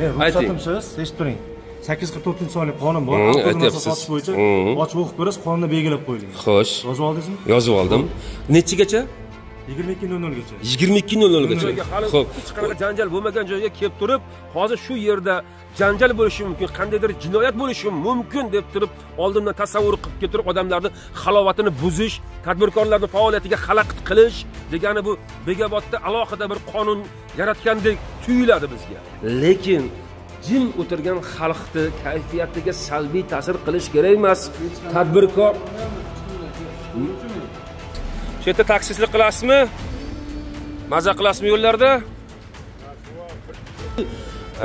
Men ruxsatimsiz, eshitib turing. 844-sonli qonun bor. Avtomobilni sotish bo'yicha ochib o'qib ko'rasiz, qonunda belgilab qo'yilgan. Xo'sh. Yozib oldingizmi? Yozib oldim. Nechigacha? 22:00 gacha. 22:00 gacha. Xo'p, hech qanaqa janjal bo'lmagan joyga kelib turib, hozir shu yerda janjal bo'lishi mumkin, qandaydir jinoyat bo'lishi mumkin deb turib, oldindan tasavvur qilib keltirib, odamlarning halovatini buzish, tadbirkorlarning faoliyatiga xalaqit qilish degani bu Bekobodda alohida bir qonun yaratgandek tuyuladi bizga. Lekin jim o'tirgan xalqni kayfiyatiga salbiy ta'sir qilish kerak emas. Tadbirkor shu yerda taksistlik qilasizmi? Maza qilasizmi yo'llarda?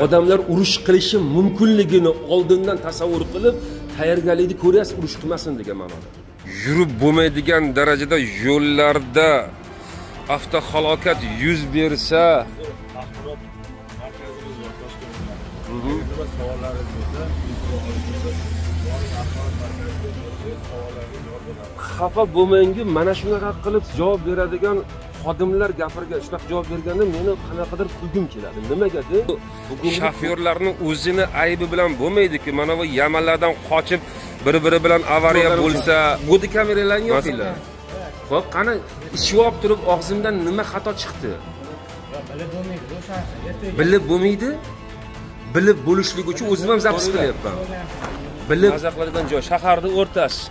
Odamlar urush qilishi mumkinligini oldindan tasavvur qilib, tayyorgarlikni ko'ryapsiz, urush qilmasin degan ma'noda. Yurib bo'lmaydigan darajada yo'llarda avtohalokat yuz bersa, xafa bo'lmang-ku, mana shunaqa qilib javob beradigan xodimlar gapirga shunaqa javob berganda meni qanaqadir kulgim keladi. Nimaga deb? Shofyorlarning o'zini aybi bilan bo'lmaydi-ku. Mana bu yamanlardan qochib bir-biri bilan avariya bo'lsa, bodi kameralarni yopinglar. Xo'p, qani ishib olib turib og'zimdan nima xato chiqdi? Bilib bo'lmaydi. Bilib bo'lishlik uchun o'zim ham zapis qilyapman. Bilib maza qiladigan joy shaharning o'rtasi.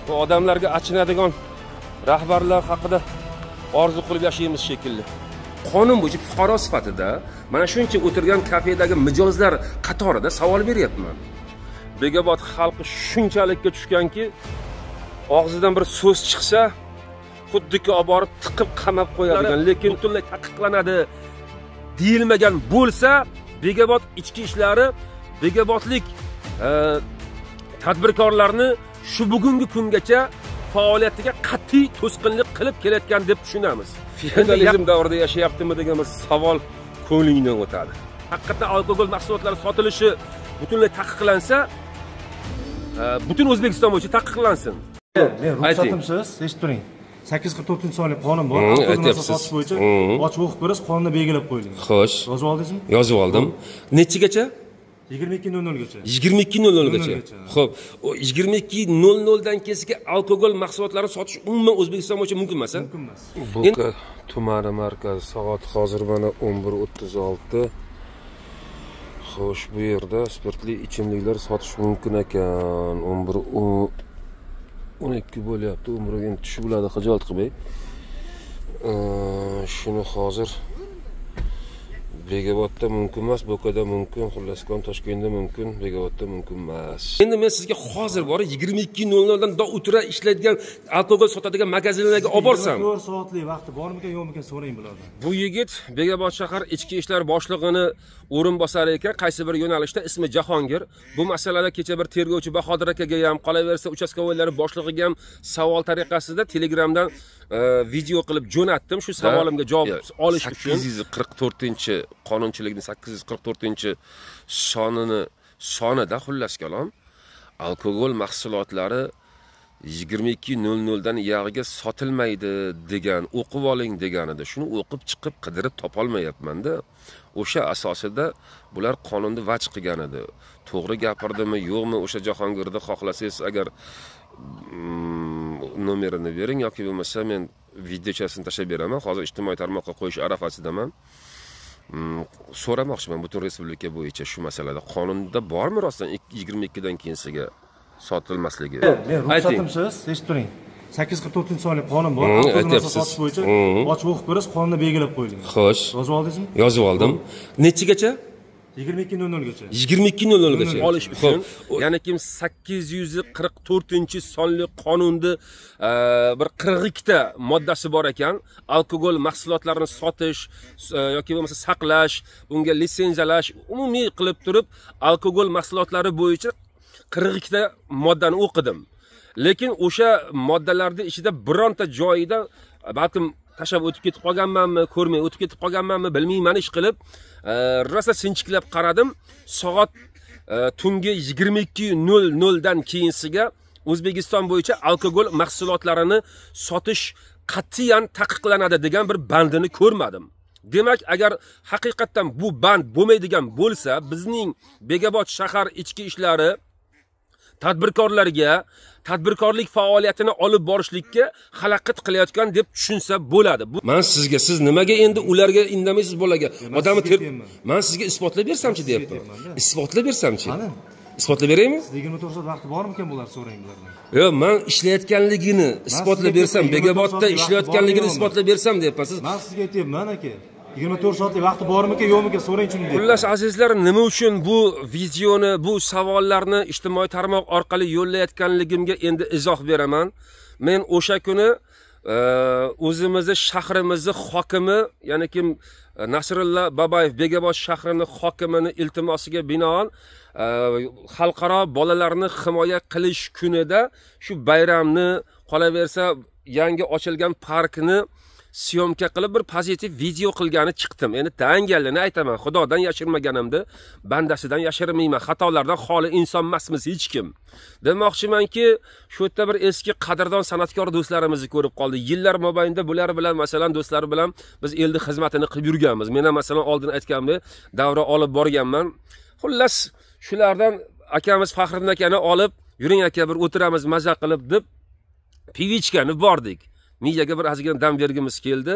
Bu odamlarga achinadigan rahbarlar haqida orzu qilib yashaymiz shekilli. Qonun bo'yicha fuqaro sifatida mana shuncha o'tirgan kafedagi mijozlar qatorida savol beryapman. Bekobod xalqi shunchalikka tushganki, og'zidan bir so'z chiqsa, xuddiki olib borib tiqib qamab qo'yadigan, lekin butunlay taqiqlanadi deyilmagan bo'lsa, Bekobod ichki ishlari Bekobodlik tadbirkorlarni shu bugungi kungacha faoliyatiga qat'iy to'sqinlik qilib kelayotgan deb tushunamiz. Feodalizm davrida yashayaptimi degan bir savol ko'nglingdan o'tadi. Haqiqatan alkogol mahsulotlari sotilishi butunlay taqiqlansa, butun O'zbekiston bo'yicha taqiqlansin. Men ruxsatimsiz, eshitib turing. 844-sonli qonun bor. Avtomobilni sotish bo'yicha ochib o'qib ko'rasiz, qonunda belgilab qo'yilgan. Xo'sh. Yozib oldingizmi? Yozib oldim. Nechigacha? 22:00 gacha. 22:00 gacha. Xo'p, 22:00 dan keyingi alkogol mahsulotlarini sotish umuman O'zbekiston bo'yicha mumkin emas, a? Mumkin emas. Bo'ka tumani markazi soat hozir mana 11:36. Xo'sh, bu yerda spirtli ichimliklar sotish mumkin ekan. 11:12 bo'lyapti. 11:ga endi tushib bo'ladi, xijolat qilmang. Shuni hozir Bekobodda mumkin emas, Bo'kada mumkin, Xullasqon, Toshkentda mumkin, Bekobodda mumkin emas. Endi men sizga hozir bor 22:00 dan o'tira ishlaydigan alkogol sotadigan magazinlarga olib borsam, 4 soatlik vaqti bormikan, yo'qmikan so'rang bulardan. Bu yigit Bekobod shahar ichki ishlar boshlig'ini o'rinbosari ekan, qaysi bir yo'nalishda, ismi Jahongir. Bu masalada kecha bir tergovchi Bahodir akaga ham, qolaversa uchastkovoylar boshlig'iga ham savol tariqasida Telegramdan video qilib jo'natdim shu savolimga javob olish uchun. 844-qonunchilikning 844-sonida xullas kalom alkogol mahsulotlari 22:00 dan yog'iga sotilmaydi degan, o'qib oling deganida. Shuni o'qib chiqib qidirib topolmayapman-da. O'sha asosida bular qonunni vaj qilgan edi. To'g'ri gapirdimi, yo'qmi, o'sha Jahongirni xohlasangiz agar nomerini bering yoki bo'lmasa men videochasini tashab beraman. Hozir ijtimoiy tarmoqqa qo'yish arafasidaman. So'ramoqchiman butun respublika bo'yicha shu masalada qonunda bormi rostdan 22 dan keyinsiga sotilmasligi? Men ruxsatimsiz, eshitib turing. 844-sonli qonun bor. Avtomobilni sotish bo'yicha ochib o'qib ko'rasiz, qonunda belgilab qo'yilgan. Xo'sh. Yozib oldingizmi? Yozib oldim. Nechigacha? 22:00 gacha. 22:00 gacha olish uchun, ya'ni kim 844-sonli qonunda bir 42 ta moddasi bor ekan, alkogol mahsulotlarini sotish yoki bo'lmasa saqlash, unga litsenziyalash, umumiy qilib turib alkogol mahsulotlari bo'yicha 42 ta moddani o'qidim. Lekin o'sha moddalarning ichida bironta joyida balkim tashab o'tib ketib qolganmanmi, ko'rmay o'tib ketib qolganmanmi, bilmayman ish qilib, rosa sinchiklab qaradim. Soat tungi 22:00 dan keyinsiga O'zbekiston bo'yicha alkogol mahsulotlarini sotish qat'iyan taqiqlanadi degan bir bandini ko'rmadim. Demak, agar haqiqatan bu band bo'lmaydigan bo'lsa, bizning Bekobod shahar ichki ishlari tadbirkorlarga tadbirkorlik faoliyatini olib borishlikka xalaqit qilayotgan deb tushunsa bo'ladi. Men sizga, siz nimaga endi ularga indamaysiz bolaga? Odamni men sizga isbotlab bersam-chi deyapman. Isbotlab bersam-chi? Isbotlab beraymi? 24 soat vaqti bormikan bular, so'rang bulardan. Yo'q, men ishlayotganligini isbotlab bersam, Bekobodda ishlayotganligini isbotlab bersam deyapman. Siz men sizga aytyapman, aka. 24 soatlik vaqti bormikan, yo'qmikan so'rang-chi deyapman. Xullas azizlar, nima uchun bu videoni, bu savollarni ijtimoiy tarmoq orqali yo'llayotganligimga endi izoh beraman. Men o'sha kuni o'zimizni shahrimizni hokimi, ya'ni kim Nasrullo Babayev Bekobod shahrini hokimining iltimosiga binoan xalqaro bolalarni himoya qilish kunida shu bayramni, qolaversa yangi ochilgan parkni syomka qilib bir pozitiv video qilgani chiqdim. Endi dangalini aytaman, Xudodan yashirmaganimda bandasidan yashirmayman. Xatolardan xoli inson emasmiz hech kim. Demoqchimanki, shu yerda bir eski qadrdon san'atkor do'stlarimizni ko'rib qoldik. Yillar mobaynida bular bilan, masalan, do'stlar bilan biz eldi xizmatini qilib yurganmiz. Men ham masalan oldin aytganimdek davra olib borganman. Xullas, shulardan akamiz Faxriddin akani olib, yuring aka bir o'tiramiz maza qilib deb pivichkani bordik. Miyaga bir ozgina dam bergimiz keldi.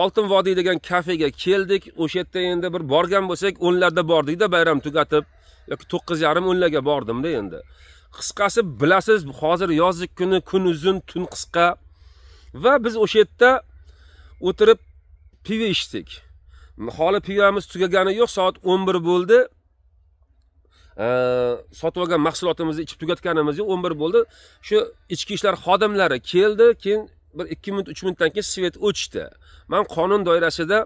Oltin vodiy degan kafega keldik. O'sha yerda endi bir borgan bo'lsak, 10larda bordik-da bayram tugatib, yoki 9:30-10larga bordim-da endi. Qisqasi bilasiz, hozir yozlik kuni, kun uzun, tun qisqa va biz o'sha yerda o'tirib pivo ichdik. Hali pivamiz tugagani yo'q, soat 11 bo'ldi. Sotib olgan mahsulotimizni ichib tugatganimiz yo'q, 11 bo'ldi. Shu ichki ishlar xodimlari keldi, keyin bir 2 minut 3 minutdan keyin svet o'chdi. Men qonun doirasida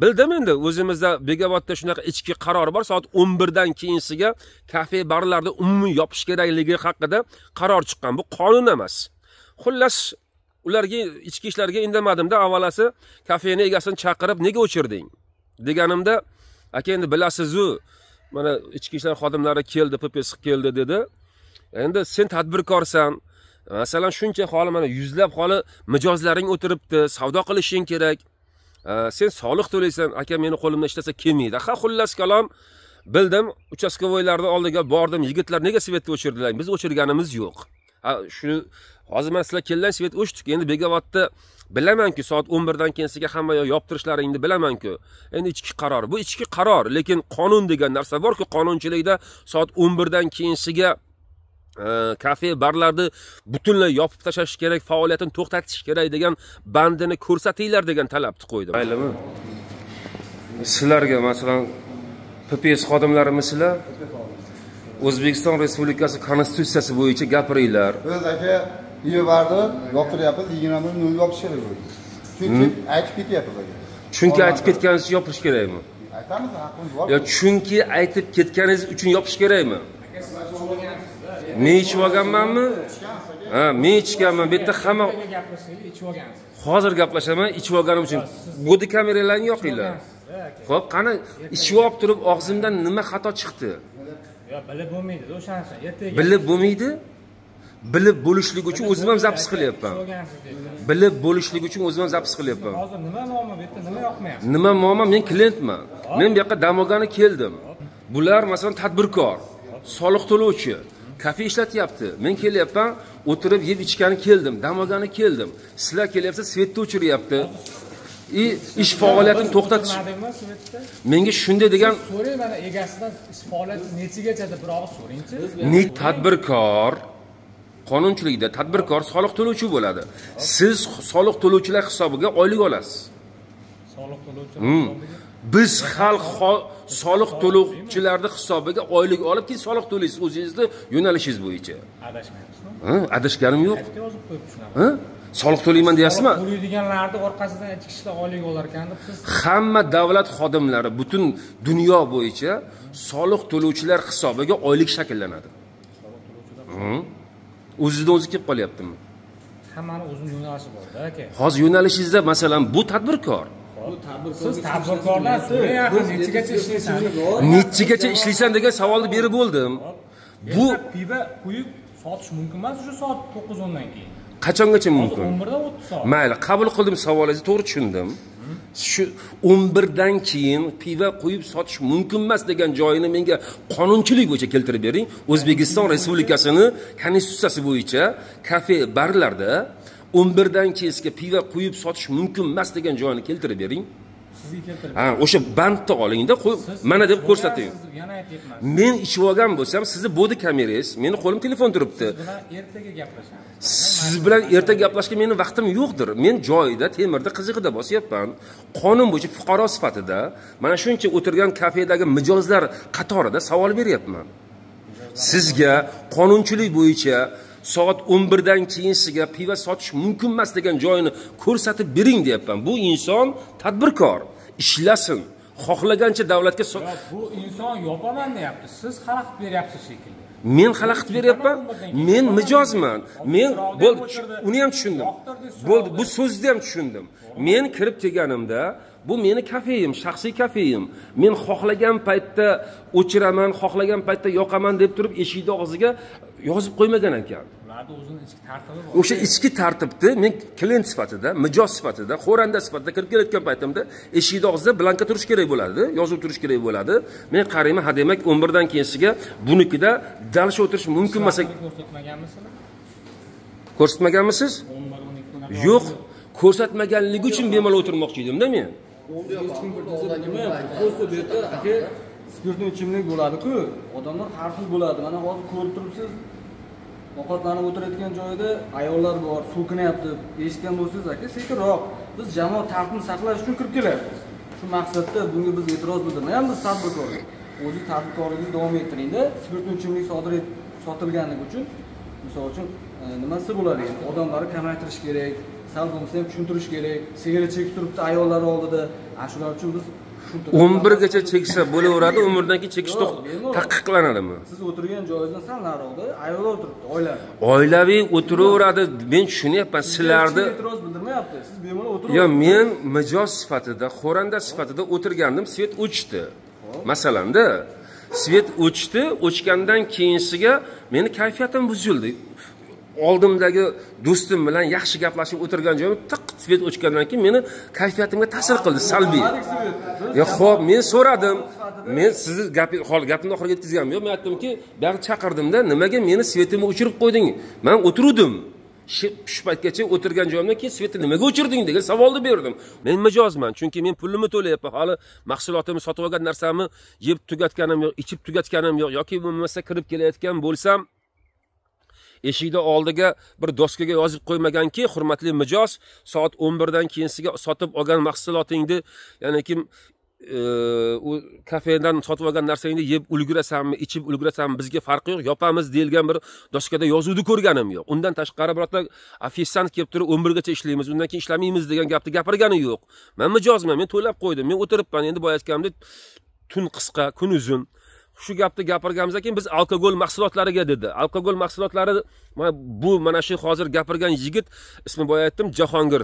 bildim endi, o'zimizda Bekobodda shunaqa ichki qaror bor, soat 11 dan keyinsiga kafe barlarda umumiy yopish kerakligi haqida qaror chiqqan. Bu qonun emas. Xullas, ularga ichki ishlarga indamadim-da, avvalasi kafening egasini chaqirib, "Nega o'chirding?" deganimda, "Aka, endi bilasiz-ku, mana ichki ishlar xodimlari keldi, PPS keldi" dedi. Endi sen tadbirkorsan, masalan shuncha holi mana yuzlab holi mijozlaring o'tiribdi, savdo qilishing kerak. Sen soliq to'laysan, aka meni qo'limdan ishlasa kelmaydi. Ha, xullas kalom, bildim, uchastkovoylarning oldiga bordim, yigitlar nega svetni o'chirdilar? Biz o'chirganimiz yo'q. Shu hozir men sizlar kelgan svet o'chdik. Endi Bekobodda bilaman-ku, soat 11 dan keyinsiga hamma yoptirishlaringni bilaman-ku. Endi ichki qaror. Bu ichki qaror, lekin qonun degan narsa bor-ku, qonunchilikda soat 11 dan keyinsiga kafe barlarni butunlay yopib tashlash kerak, faoliyatini to'xtatish kerak degan bandini ko'rsatinglar degan talabni qo'ydim. Maylimi? Sizlarga masalan PPS xodimlarimizlar O'zbekiston Respublikasi Konstitutsiyasi bo'yicha gapiringlar. Biz aka pivovarni yoptiryapmiz, 20:00 yopish kerak bo'ldi. Chunki aytib ketyapmiz aka. Chunki aytib ketganingiz yopish kerakmi? Aytamiz, haqqimiz bor. Yo, chunki aytib ketganingiz uchun yopish kerakmi? Men ichib olganmanmi? Ha, men ichganman. Bu yerda hamma ichib olgansiz. Hozir gaplashaman, ichib olganim uchun. Bodi kameralarni yoqinglar. Xo'p, qani ichib olib turib og'zimdan nima xato chiqdi? Yo'q, bilib bo'lmaydi, o'shanisi. Ertaga bilib bo'lmaydi? Bilib bo'lishlik uchun o'zim ham zapis qilyapman. Bilib bo'lishlik uchun o'zim ham zapis qilyapman. Hozir nima muammo bu yerda, nima yoqmayapti? Nima muammo? Men klientman. Men bu yoqqa dam olgani keldim. Bular masalan tadbirkor, soliq to'lovchi, kafe ishlatyapti. Men kelyapman, o'tirib yeb ichgani keldim, dam olgani keldim. Sizlar kelyapsiz, svetni o'chiryapti. Ish faoliyatini to'xtatish. Menga shunday degan, so'rang, mana egasidan ish faoliyati nechigacha deb bir og'iz so'rangchi. Ne tadbirkor qonunchilikda tadbirkor soliq to'lovchi bo'ladi. Siz soliq to'lovchilar hisobiga oylik olasiz. Soliq to'lovchilar hisobiga. Biz xalq soliq to'lovchilarning hisobiga oylik olib, keyin soliq to'laysiz o'zingizning yo'nalishingiz bo'yicha. Adashmayapsizmi? Adashganim yo'q. Yozib qo'yib shunaqa. Soliq to'layman deyapsizmi? To'laydiganlarni orqasidan ichki ishlar oylik olar ekan deb siz. Hamma davlat xodimlari butun dunyo bo'yicha soliq to'lovchilar hisobiga oylik shakllanadi. O'zidan o'zi kelib qolyaptimi? Hammani o'zining yo'nalishi bor-da, aka. Hozir yo'nalishingizda masalan bu tadbirkor. Siz tadbirkorlar nechigacha ishlaysiz? Nechigacha ishlaysan degan savolni berib bo'ldim. Bu pivo quyib sotish mumkin emas o'sha soat 9:10 dan keyin. Qachongacha mumkin? 11 dan 30 soat. Mayli, qabul qildim savolingizni, to'g'ri tushundim. shu 11 dan keyin piva qo'yib sotish mumkin emas degan joyini menga qonunchilik bo'yicha keltirib bering. O'zbekiston Respublikasini konstitutsiyasi bo'yicha kafe, barlarda 11 dan keyingi piva qo'yib sotish mumkin emas degan joyini keltirib bering. Sizga keltirib. Ha, o'sha bandni oling-da, mana deb ko'rsating. Yana aytyapman. Men ichib olgan bo'lsam, sizni bodi kamerangiz, meni qo'lim telefon turibdi. Siz bilan ertaga gaplashamiz. Siz bilan ertaga gaplashishga meni vaqtim yo'qdir. Men joyida, temirda, qizig'ida bosyapman. Qonun bo'yicha fuqaro sifatida mana shuncha o'tirgan kafedagi mijozlar qatorida savol beryapman. Sizga qonunchilik bo'yicha soat 11 dan keyinsiga piva sotish mumkin emas degan joyini ko'rsatib bering deyapman. Bu inson tadbirkor, ishlasin. Xohlagancha davlatga bu inson yopaman deyapti. Siz xalaqit beryapsiz shekilli. Men xalaqit beryapman. Men mijozman. Men bo'ldi, uni ham tushundim. Bo'ldi, bu so'zni ham tushundim. Men kirib kelganimda bu meni kafeyim, shaxsiy kafeyim. Men xohlagan paytda o'chiraman, xohlagan paytda yoqaman deb turib eshik og'ziga yozib qo'ymagan ekan. Ularda o'zining ichki tartibi bor. O'sha ichki tartibni men klient sifatida, mijoz sifatida, xo'randa sifatida kirib kelayotgan paytimda eshik og'zida blanka turish kerak bo'ladi, yozuv turish kerak bo'ladi. Men qarayman, ha demak 11 dan keyinsiga bunikida dalsha o'tirish mumkin emas. Ko'rsatmaganmisizlar? Ko'rsatmaganmisiz? 11-12 Yo'q, ko'rsatmaganligi uchun bemalol o'tirmoqchi edim-da men. Spirtli ichimlik bo'ladi-ku, odamlar har xil bo'ladi. Mana hozir ko'rib turibsiz, ovqatlanib o'tirayotgan joyda ayollar bor, so'kinyapti. Eshitgan bo'lsangiz aka, sekinroq. Biz jamoat tartibini saqlash uchun kirib kelyapmiz. Shu maqsadda bunga biz e'tiroz bildirmayapmiz tadbirkorlar. O'zi tadbirkorligingizni davom ettiringda, spirtli ichimlik sotilganligi uchun misol uchun nimasi bo'ladi endi? Odamlarni kamaytirish kerak, sal bo'lmasa ham tushuntirish kerak. Sigaret chekib turibdi ayollar oldida. Shular uchun biz 11 gacha cheksa bo'laveradi, 11 dan keyin chekish taqiqlanadimi? Siz o'tirgan joyingizdan sal nariroqda ayollar o'tiribdi, oilaviy. Oilaviy o'tiraveradi. Men tushunyapman, sizlarni e'tiroz bildirmayapti. Siz bemalol o'tirib. Yo, men mijoz sifatida, xo'randa sifatida o'tirgandim, svet o'chdi. Masalanda, svet o'chdi, o'chgandan keyinsiga meni kayfiyatim buzildi. Oldimdagi do'stim bilan yaxshi gaplashib o'tirgan joyim tiq svet o'chgandan keyin meni kayfiyatimga ta'sir qildi salbiy. Ya xo'p, men so'radim. Men sizni gapimni oxiriga yetkazganman. Yo'q, men aytdimki, bu yerga chaqirdimda, nimaga meni svetimni o'chirib qo'yding? Men o'tirdim. Shu paytgacha o'tirgan joyimdan keyin svetni nimaga o'chirding degan savolni berdim. Men mijozman, chunki men pulimni to'layapman. Hali mahsulotimni sotib olgan narsamni yeb tugatganim yo'q, ichib tugatganim yo'q yoki bo'lmasa kirib kelayotgan bo'lsam eshikda oldiga bir doskaga yozib qo'ymaganki, hurmatli mijoz, soat 11 dan keyinsiga sotib olgan mahsulotingni, ya'ni kim u kafedan sotib olgan narsangni yeb ulgurasanmi, ichib ulgurasanmi, bizga farqi yo'q, yopamiz deyilgan bir doskada yozuvni ko'rganim yo'q. Undan tashqari birorta ofisant kelib turib 11 gacha ishlaymiz, undan keyin ishlamaymiz degan gapni gapirgani yo'q. Men mijozman, men to'lab qo'ydim, men o'tiribman, endi boya aytganimdek tun qisqa, kun uzun. Shu gapni gapirganimizdan keyin biz alkogol mahsulotlariga dedi. Alkogol mahsulotlari mana shu hozir gapirgan yigit, ismi boya aytdim, Jahongir.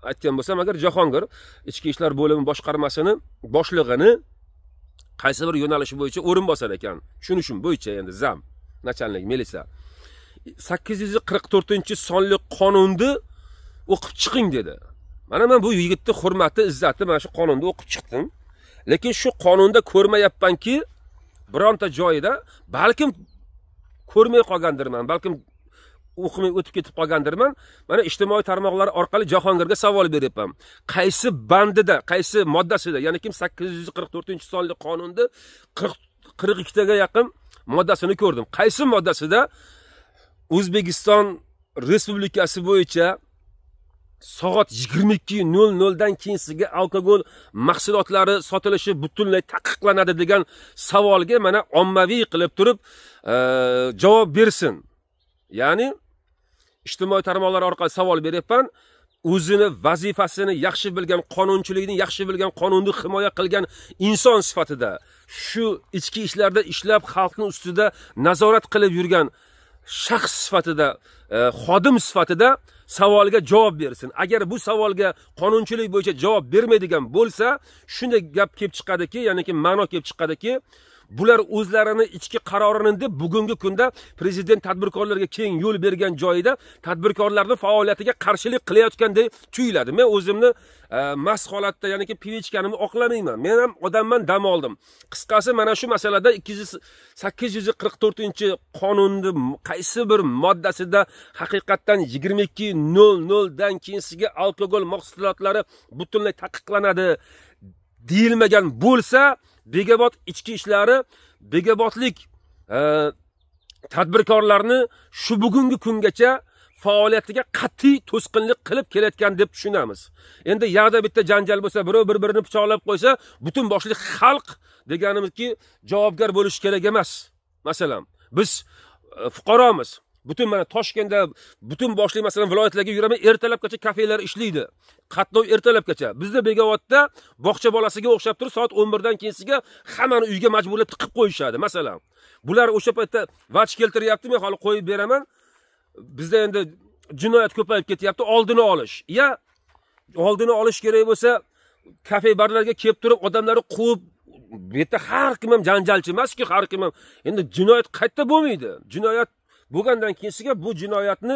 Aytgan bo'lsam, agar Jahongir ichki ishlar bo'limi boshqarmasini boshlig'ini qaysi bir yo'nalishi bo'yicha o'rinbosar ekan. Tushunishim bo'yicha endi zam, nachalnik, milisa. 844-sonli qonunni o'qib chiqing dedi. Mana men bu yigitni hurmati, izzati mana shu qonunni o'qib chiqdim. Lekin shu qonunda ko'rmayapmanki, bironta joyida balkim ko'rmay qolgandirman, balkim o'qimay o'tib ketib qolgandirman. Mana ijtimoiy tarmoqlar orqali Jahongirga savol beryapman. Qaysi bandida, qaysi moddasida, ya'ni kim 844-sonli qonunda 42 taga yaqin moddasini ko'rdim. Qaysi moddasida O'zbekiston Respublikasi bo'yicha soat 22:00 dan keyinsiga alkogol mahsulotlari sotilishi butunlay taqiqlanadi degan savolga mana ommaviy qilib turib javob bersin. Ya'ni ijtimoiy tarmoqlar orqali savol beryapman. O'zini vazifasini yaxshi bilgan, qonunchilikni yaxshi bilgan, qonunni himoya qilgan inson sifatida, shu ichki ishlarda ishlab xalqning ustida nazorat qilib yurgan shaxs sifatida, xodim sifatida savolga javob bersin. Agar bu savolga qonunchilik bo'yicha javob bermaydigan bo'lsa, shunday gap kelib chiqadiki, ya'ni ki ma'no kelib chiqadiki, bular o'zlarini ichki qarorini deb bugungi kunda prezident tadbirkorlarga keng yo'l bergan joyida tadbirkorlarning faoliyatiga qarshilik qilayotgandek tuyuladi. Men o'zimni mast holatda, ya'ni ki pivichkanimni oqlamayman. Men ham odamman, dam oldim. Qisqasi mana shu masalada 844-qonunning qaysi bir moddasida haqiqatdan 22:00 dan keyingi alkogol mahsulotlari butunlay taqiqlanadi deyilmagan bo'lsa, Bekobod ichki ishlari Bekobodlik tadbirkorlarni shu bugungi kungacha faoliyatiga qat'iy to'sqinlik qilib kelayotgan deb tushunamiz. Endi yaqda bitta janjal bo'lsa, birov bir-birini pichoqlab qo'ysa, butun boshli xalq deganimizki javobgar bo'lish kerak emas. Masalan, biz fuqaromiz. Butun mana Toshkentda butun boshli masalan viloyatlarga yuraman, ertalabgacha kafelar ishlaydi. Qatnov ertalabgacha. Bizda Bekobodda bog'cha bolasiga o'xshab turib, soat 11 dan keyinsiga hammani uyga majburlab tiqib qo'yishadi, masalan. Bular o'sha paytda vaj keltiryapti, men hali qo'yib beraman. Bizda endi jinoyat ko'payib ketyapti, oldini olish. Oldini olish kerak bo'lsa, kafe barlarga kelib turib, odamlarni quvib, bu yerda har kim ham janjalchi emas-ku, har kim ham. Endi jinoyat qayerda bo'lmaydi. Jinoyat bo'lgandan keyinsiga bu jinoyatni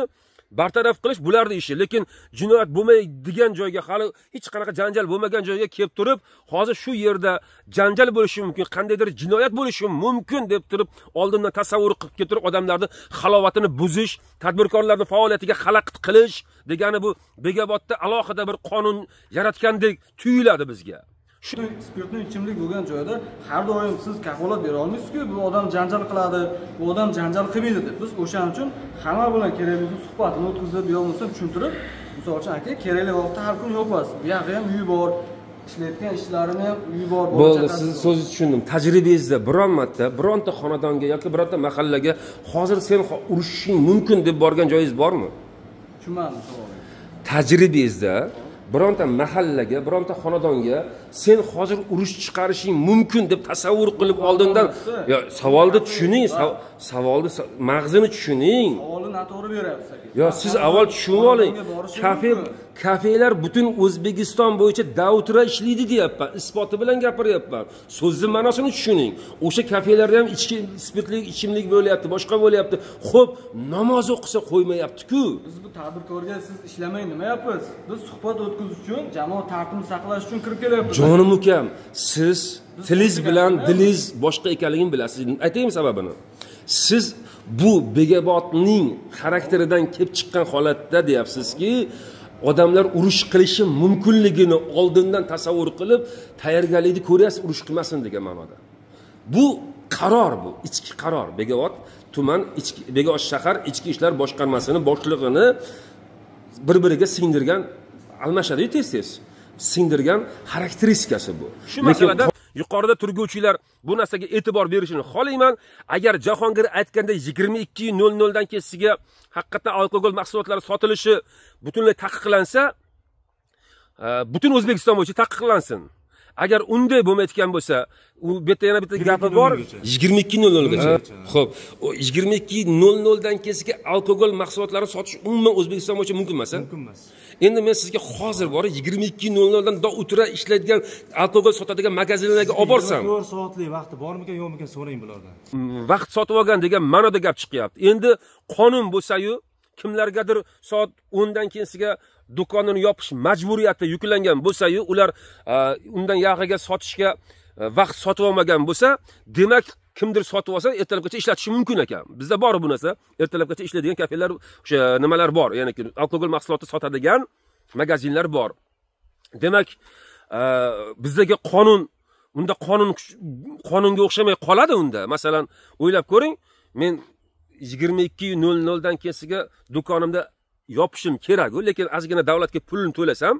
bartaraf qilish bularning ishi. Lekin jinoyat bo'lmaydigan joyga, hali hech qanaqa janjal bo'lmagan joyga kelib turib, hozir shu yerda janjal bo'lishi mumkin, qandaydir jinoyat bo'lishi mumkin deb turib, oldindan tasavvur qilib keltirib, odamlarning halovatini buzish, tadbirkorlarning faoliyatiga xalaqit qilish degani bu Bekobodda alohida bir qonun yaratgandek tuyuladi bizga. Shu spirtli ichimlik bo'lgan joyda har doim siz kafolat bera olmaysiz-ku, bu odam janjal qiladi, bu odam janjal qilmaydi deb. Biz o'shaning uchun hamma bilan kerakli suhbatni o'tkazib, yo'lmasam tushuntirib, misol uchun aka, kerakli vaqtda har kun yo'qmas. Bu yerga ham uyi bor, ishlayotgan ishlarini ham uyi bor. Bo'ldi, siz so'zni tushundim. Tajribangizda biron marta bironta xonadonga yoki bironta mahallaga hozir sen urishishing mumkin deb borgan joyingiz bormi? Tushunmadim savolni. Tajribangizda bironta mahallaga, bironta xonadonga sen hozir urush chiqarishing mumkin deb tasavvur qilib oldindan savolni tushuning, savolni mag'zini tushuning. Savolni noto'g'ri beryapsiz aka. Yo, siz avval tushunib oling. Kafelar butun O'zbekiston bo'yicha davra ishlaydi deyapman. Isboti bilan gapiryapman. So'zning ma'nosini tushuning. O'sha kafelarda ham ichki spirtli ichimlik bo'lyapti, boshqa bo'lyapti. Xo'p, namoz o'qisa qo'ymayapti-ku. Biz bu tadbirkorga siz ishlamay nima yapasiz? Biz suhbat o'tkazish uchun, jamoat tartibini saqlash uchun kirib kelyapmiz. Jonim ukam, siz tilingiz bilan dilingiz boshqa ekanligini bilasiz. Aytaymi sababini? Siz bu Bekobodning xarakteridan kelib chiqqan holatda deyapsizki, odamlar urush qilishi mumkinligini oldindan tasavvur qilib, tayyorgarlikni ko'ryapsiz, urush qilmasin degan ma'noda. Bu qaror, bu ichki qaror. Bekobod tuman Bekobod shahar ichki ishlar boshqarmasining boshlig'ini bir-biriga singdirgan, almashadi tez-tez. Singdirgan xarakteristikasi bu. Shu masalada yuqorida turguvchilar bu narsaga e'tibor berishini xohlayman. Agar Jahongir aytganda 22:00 dan keyinsiga haqiqatan alkogol mahsulotlari sotilishi butunlay taqiqlansa, butun O'zbekiston bo'yicha taqiqlansin. Agar unday bo'lmayotgan bo'lsa, u bu yerda yana bitta gapi bor, 22:00 gacha. Xo'p, o 22:00 dan keyingi alkogol mahsulotlari sotish umuman O'zbekiston bo'yicha mumkin emas. Mumkin emas. Endi men sizga hozir bor 22:00 dan o'tira ishlaydigan alkogol sotadigan magazinlarga olib borsam, 4 soatlik vaqti bormikan, yo'qmikan so'rang bulardan. Vaqt sotib olgan degan ma'noda gap chiqyapti. Endi qonun bo'lsa-yu, kimlargadir soat 10 dan keyinsiga do'konini yopish majburiyati yuklangan bo'lsa-yu, ular undan yog'iga sotishga vaqt sotib olmagan bo'lsa, demak kimdir sotib olsa, ertalabgacha ishlatishi mumkin ekan. Bizda bor bu narsa. Ertalabgacha ishlaydigan kafelar, o'sha nimalar bor, ya'ni alkogol mahsuloti sotadigan magazinlar bor. Demak, bizdagi qonun unda qonunga o'xshamay qoladi unda. Masalan, o'ylab ko'ring, men 22:00 dan keyinsiga do'konimda yopishim kerak, lekin ozgina davlatga pulni to'lasam,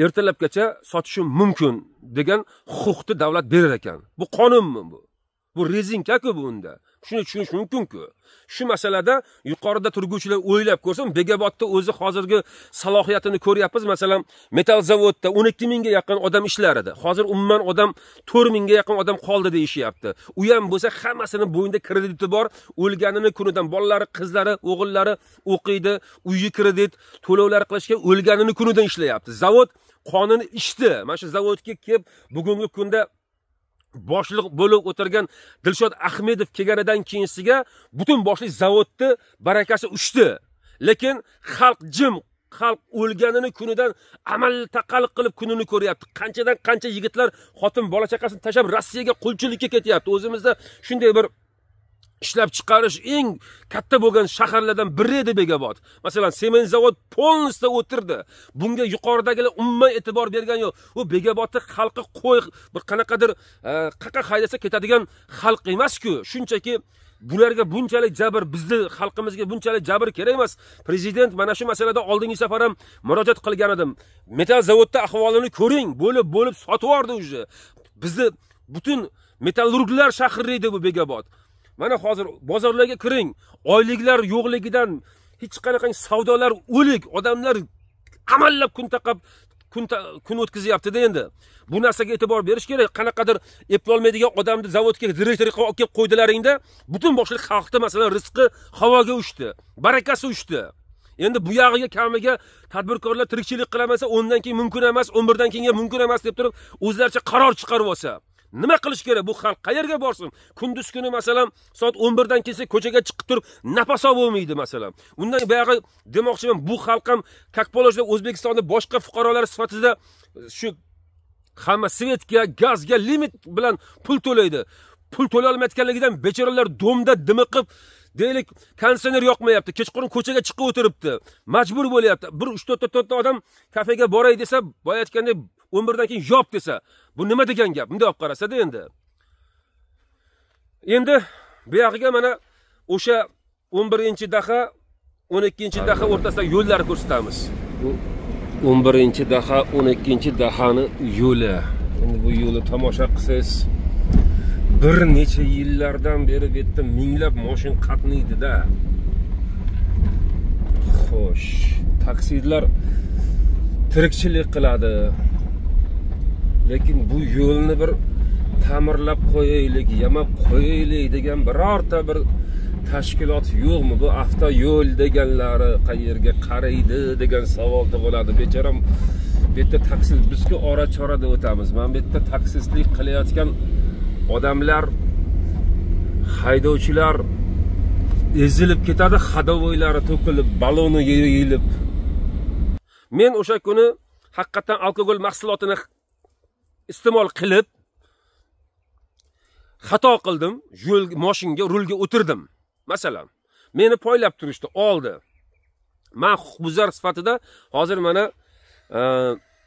ertalabgacha sotishim mumkin degan huquqni davlat berar ekan. Bu qonunmi bu? Bu rezinka-ku bu unda. Shuni tushunish mumkin-ku. Shu masalada yuqorida turguvchilar o'ylab ko'rsin, Bekobodda o'zi hozirgi salohiyatini ko'ryapmiz. Masalan, metal zavodda 12 mingga yaqin odam ishlar edi. Hozir umuman odam 4 mingga yaqin odam qoldi deyishyapti. U ham bo'lsa hammasini bo'yinda krediti bor. O'lganini kunidan bolalari, qizlari, o'g'illari o'qiydi, uyi kredit, to'lovlar qilishga o'lganini kunidan ishlayapti. Zavod qonuni ishdi. Mana shu zavodga kelib bugungi kunda boshliq bo'lib o'tirgan Dilshod Ahmedov kelganidan keyinsiga butun boshli zavodni barakasi ushdi. Lekin xalq jim, xalq o'lganini kunidan amal taqalliq qilib kunini ko'ryapti. Qanchadan qancha yigitlar xotin bola chaqasini tashlab Rossiyaga qulchilikka ketyapti. O'zimizda shunday bir ishlab chiqarish eng katta bo'lgan shaharlardan biri edi Bekobod. Masalan, sement zavod polnistda o'tirdi. Bunga yuqoridagilar umuman e'tibor bergan yo'q. U Bekobodni xalqi qo'y bir qanaqadir qaqa haydasa ketadigan xalq emas-ku. Shunchaki bularga bunchalik jabr, bizni xalqimizga bunchalik jabr kerak emas. Prezident mana shu masalada oldingi safar ham murojaat qilgan edim. Metal zavodda ahvolini ko'ring, bo'lib sotib yordi o'zi. Bizni butun metallurglar shahri edi bu Bekobod. Mana hozir bozorlarga kiring, oyliklar yo'qligidan hech qanaqa savdolar o'lik, odamlar amallab kun taqab kun o'tkazyapti-da endi. Bu narsaga e'tibor berish kerak. Qanaqadir eplolmaydigan odamni zavodga direktor qilib olib qo'ydilaringda, butun boshli xalqda masalan rizqi havoga uchdi, barakasi uchdi. Endi bu yog'iga kamiga tadbirkorlar tirikchilik qilamasa, o'ndan keyin mumkin emas, 11 dan keyin mumkin emas deb turib, o'zlaricha qaror chiqarib olsa, nima qilish kerak? Bu xalq qayerga borsin? Kunduz kuni masalan soat 11 dan kelsa ko'chaga chiqib turib nafas olmaydi masalan. Undan buyog'i demoqchiman, bu xalq ham Kakpolojda O'zbekistonda boshqa fuqarolar sifatida shu hamma svetga, gazga limit bilan pul to'laydi. Pul to'lay olmayotganligidan bechoralar domda dimiqib, deylik, konditsioner yoqmayapti, kechqurun ko'chaga chiqib o'tiribdi. Majbur bo'lyapti. Bir 3-4 odam kafega boray desa, boya aytgandek 11 dan keyin yop desa, bu nima degan gap? Bunday olib qarasa-da endi. Endi bu yog'iga mana o'sha 11-daha, 12-daha o'rtasida yo'llar ko'rsatamiz. 11-daha, 12-dahani yo'li. Endi bu yo'lni tomosha qilsangiz, bir necha yillardan beri bu yerda minglab mashin qatnaydi-da. Xo'sh, taksilar tirikchilik qiladi. Lekin bu yo'lni bir ta'mirlab qo'yaylik, yamab qo'yaylik degan birorta bir tashkilot yo'qmi? Bu avto yo'l deganlari qayerga qaraydi degan savol tug'iladi. Bechoram bu yerda taksi, bizga ora-chorada o'tamiz. Men bu yerda taksistlik qilayotgan odamlar, haydovchilar ezilib ketadi, xadovoylari to'kilib, baloni yeyilib. Men o'sha kuni haqiqatan alkogol mahsulotini iste'mol qilib xato qildim, yo'l mashinga rulga o'tirdim. Masalan, meni poylab turishdi, oldi. Men huquqbuzar sifatida hozir mana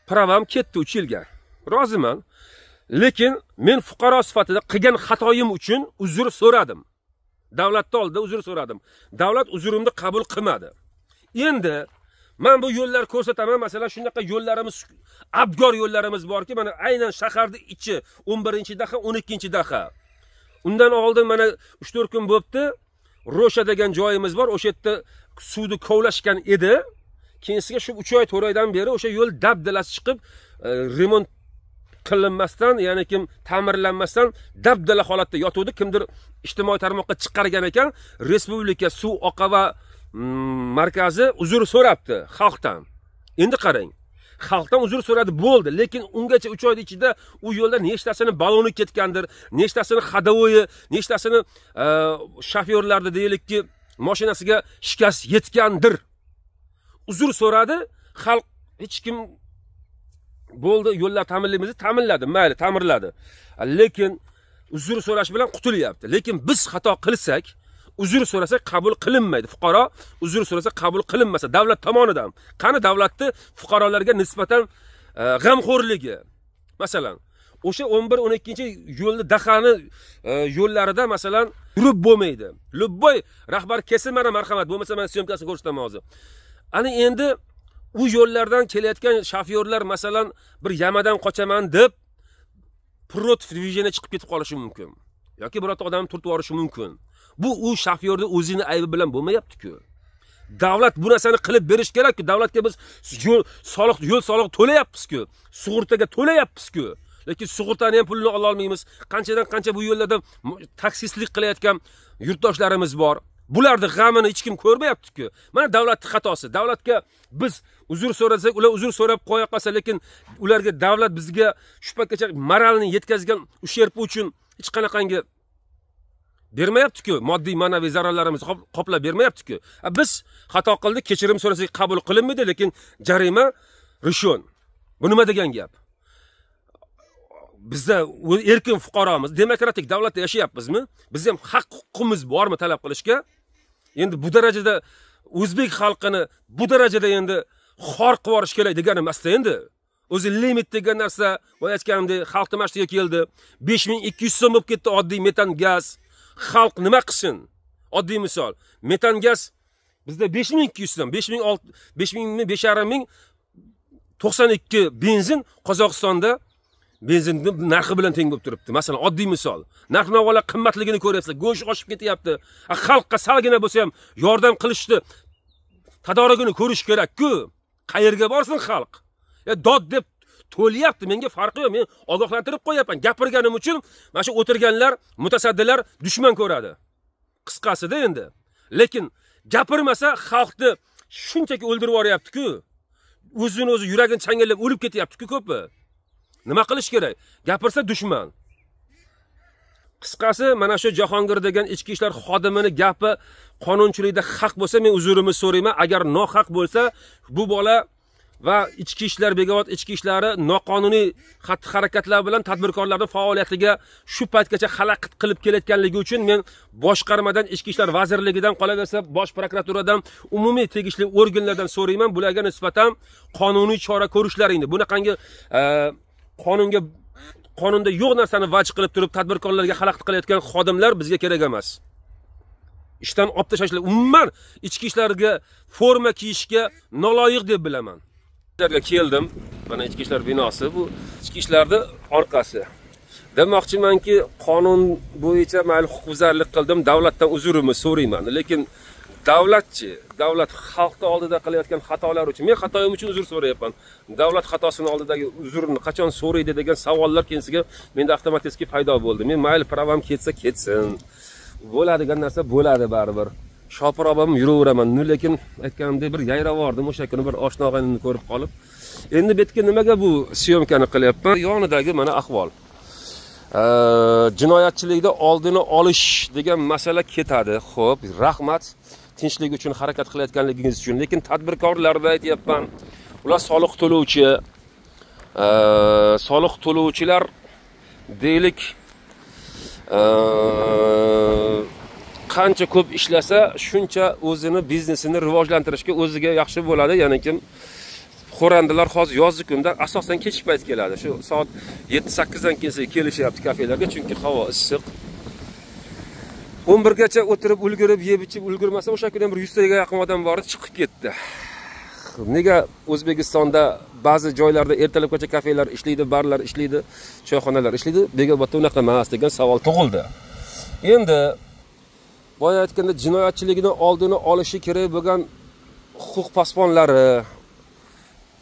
pravam ketdi 3 yilga. Roziman. Lekin men fuqaro sifatida qilgan xatoyim uchun uzr so'radim. Davlatda oldida uzr so'radim. Davlat uzrimni qabul qilmadi. Endi men bu yo'llar ko'rsataman, masalan, shunaqa yo'llarimiz, abgor yo'llarimiz borki, mana aynan shaharda ichi 11-daha, 12-daha. Undan oldin mana 3-4 kun bo'pti, Ro'sha degan joyimiz bor, o'sha yerda suvni kovlashgan edi. Keyinsiga shu 3 oy 4 oydan beri o'sha yo'l dabdalasi chiqib, remont qilinmasdan, ya'ni kim ta'mirlanmasdan dabdala holatda yotuvdi. Kimdir ijtimoiy tarmoqqa chiqargan ekan, Respublika suv oqava markazi uzr so'rabdi xalqdan. Endi qarang, xalqdan uzr so'radi, bo'ldi, lekin ungacha 3 oyning ichida u yo'lda nechtasini baloni ketgandir, nechtasini xadovoyi, nechtasini shofyorlarni deylikki mashinasiga shikast yetgandir. Uzr so'radi, xalq hech kim bo'ldi, yo'llar ta'mirlaymiz, ta'minladi, mayli, ta'mirladi. Lekin uzr so'rash bilan qutulyapti. Lekin biz xato qilsak, uzr so'rasa qabul qilinmaydi. Fuqaro uzr so'rasa qabul qilinmasa davlat tomonidan. Qani davlatni fuqarolarga nisbatan g'amxo'rligi. Masalan, o'sha 11-12 dahani yo'llarida masalan yurib bo'lmaydi. Lubboy rahbar kelsin, mana marhamat, bo'lmasa men syomkasini ko'rsataman hozir. Ani endi u yo'llardan kelayotgan shofyorlar masalan bir yamadan qochaman deb protiv движение chiqib ketib qolishi mumkin. Yoki birorta odam turtib yuborishi mumkin. Bu u shofyorni o'zining aybi bilan bo'lmayapti-ku. Davlat bu narsani qilib berish kerak-ku. Davlatga biz yo'l soliq to'layapmiz-ku. Sug'urtaga to'layapmiz-ku. Lekin sug'urtani ham pulini ola olmaymiz. Qanchadan qancha bu yo'llarda taksistlik qilayotgan yurtdoshlarimiz bor. Bularni g'amini hech kim ko'rmayapti-ku. Mana davlatning xatosi. Davlatga biz uzr so'rasak, ular uzr so'rab qo'ya qolsa, lekin ularga davlat bizga shu paytgacha moralni yetkazgan usherb uchun hech qanaqangi bermayapti-ku, moddiy ma'naviy zararlarimizni qoplab bermayapti-ku. Biz xato qildik, kechirim so'rasak qabul qilinmaydi, lekin jarima rishon. Bu nima degan gap? Bizda erkin fuqaromiz, demokratik davlatda yashayapmizmi? Bizda ham haq huquqimiz bormi talab qilishga? Endi bu darajada o'zbek xalqini bu darajada endi xor qilib yuborish kerak degani emas endi. O'zi limit degan narsa, boya aytganimdek, xalq tomashtiga keldi. 5200 so'm bo'lib ketdi oddiy metan gaz. Xalq nima qilsin? Oddiy misol, metan gaz bizda 5200 so'm, 5000 92 benzin Qozog'istonda benzinning narxi bilan teng bo'lib turibdi. Masalan, oddiy misol. Narx-navolar qimmatligini ko'ryapsizlar, go'sht oshib ketyapti. Xalqqa salgina bo'lsa ham yordam qilishni tadorigini ko'rish kerak-ku. Qayerga borsin xalq? Dod deb to'lyapti, menga farqi yo'q. Men ogohlantirib qo'yapman. Gapirganim uchun mana shu o'tirganlar, mutasaddilar dushman ko'radi. Qisqasida endi. Lekin gapirmasa xalqni shunchaki o'ldirib yuboryapti-ku. O'zini o'zi yuragini changallab o'lib ketyapti-ku ko'pi. Nima qilish kerak? Gapirsa dushman. Qisqasi, mana shu Jahongir degan ichki ishlar xodimini gapi qonunchilikda haq bo'lsa, men uzrimni so'rayman. Agar nohaq bo'lsa, bu bola va ichki ishlar begavot ichki ishlari noqonuniy xatti-harakatlar bilan tadbirkorlarning faoliyatiga shu paytgacha xalaqit qilib kelayotganligi uchun men boshqarmadan, ichki ishlar vazirligidan, qolaversa bosh prokuraturadan, umumiy tegishli organlardan so'rayman, bularga nisbatan qonuniy chora ko'rishlaringni. Bunaqangi qonunda yo'q narsani vaj qilib turib tadbirkorlarga xalaqit qilayotgan xodimlar bizga kerak emas. Ishdan olib tashlashlar, umuman ichki ishlarga forma kiyishga noloyiq deb bilaman. Keldim. Mana ichki ishlar binosi, bu ichki ishlarning orqasi. Demoqchimanki, qonun bo'yicha mayli huquqbuzarlik qildim, davlatdan uzrimni so'rayman, lekin davlatchi, davlat xalqning oldida qilayotgan xatolar uchun men xatoyim uchun uzr so'rayapman. Davlat xatosining oldidagi uzrni qachon so'raydi degan savollar kensiga menda avtomatik paydo bo'ldi. Men mayli pravam ketsa ketsin. Bo'ladigan narsa bo'ladi baribir. Shopirobam yuraveraman. Lekin aytganimdek bir yayravordim o'sha kuni bir oshna og'ayimni ko'rib qolib. Endi bu yerga nimaga bu syomkani qilyapman? Yonidagi mana ahvol. Jinoyatchilikda oldini olish degan masala ketadi. Xo'p, rahmat. Tinchlik uchun harakat qilayotganligingiz uchun, lekin tadbirkorlarda aytayapman, ular soliq to'lovchilar deylik qancha ko'p ishlasa, shuncha o'zini biznesini rivojlantirishga o'ziga yaxshi bo'ladi. Ya'ni kim xo'randilar hozir yozgi kunda asosan kechki payt keladi. Shu soat 7-8 dan kelsa kelishyapti kafelarga, chunki havo issiq. 11 gacha o'tirib ulgurib, yeb ichib ulgurmasa, o'sha kunda bir 100 taga yaqin odam bor edi, chiqib ketdi. Nega O'zbekistonda ba'zi joylarda ertalabgacha kafelar ishlaydi, barlar ishlaydi, choyxonalar ishlaydi, Bekobodda unaqa emas degan savol tug'ildi. Endi boya aytganda jinoyatchilikning oldini olishi kerak bo'lgan huquq posbonlari,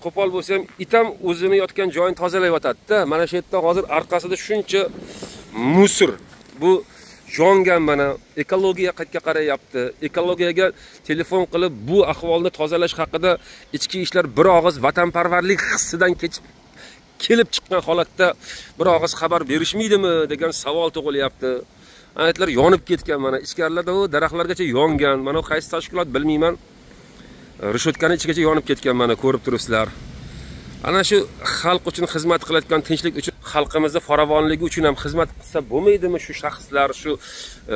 qo'pol bo'lsa ham itam o'zini yotgan joyini tozalayotadi-da. Mana shu yerda hozir orqasida shuncha musor. Bu yongan, mana ekologiya qayerga qarayapti. Ekologiyaga telefon qilib bu ahvolni tozalash haqida ichki ishlar bir og'iz vatanparvarlik hissidan kelib chiqqan holatda bir og'iz xabar berishmaydimi degan savol tug'ilyapti. Aytlar yonib ketgan, mana ichkarilarda u daraxtlargacha yongan. Mana qaysi tashkilot bilmayman. Rishotkaning ichigacha yonib ketgan, mana ko'rib turibsizlar. Ana shu xalq uchun xizmat qilayotgan, tinchlik uchun, xalqimizning farovonligi uchun ham xizmat qilsa bo'lmaydimi shu shaxslar, shu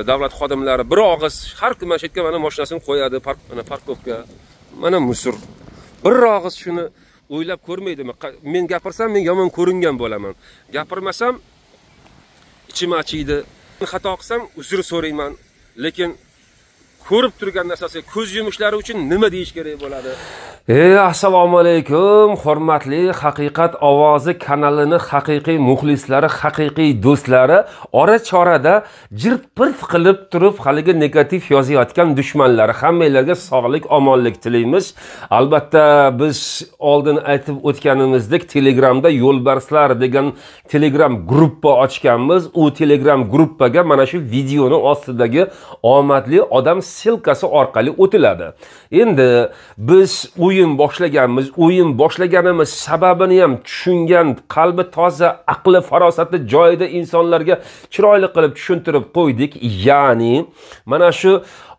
davlat xodimlari? Bir og'iz har kun mana shu yerga mana mashinasini qo'yadi, mana parkovka, mana musor. Bir og'iz shuni o'ylab ko'rmaydimi? Men gapirsam men yomon ko'ringan bo'laman. Gapirmasam ichim achiydi. Xato qilsam uzr so'rayman, lekin ko'rib turgan narsasiga ko'z yumishlari uchun nima deyish kerak bo'ladi? Assalomu alaykum, hurmatli Haqiqat ovozi kanalini haqiqiy muxlislari, haqiqiy do'stlari, ora-chorada jirt-pirt qilib turib haligi negativ yozayotgan dushmanlari, hammanglarga sog'lik, omonlik tilaymiz. Albatta biz oldin aytib o'tganimizdek Telegramda Yo'lbarslar degan Telegram gruppa ochganmiz. U Telegram gruppaga mana shu videoni ostidagi omadli odam silkasi orqali o'tiladi. Endi biz u o'yin boshlaganmiz. O'yin boshlaganimiz sababini ham tushungan, qalbi toza, aqli farosati joyida insonlarga chiroyli qilib tushuntirib qo'ydik. Ya'ni mana shu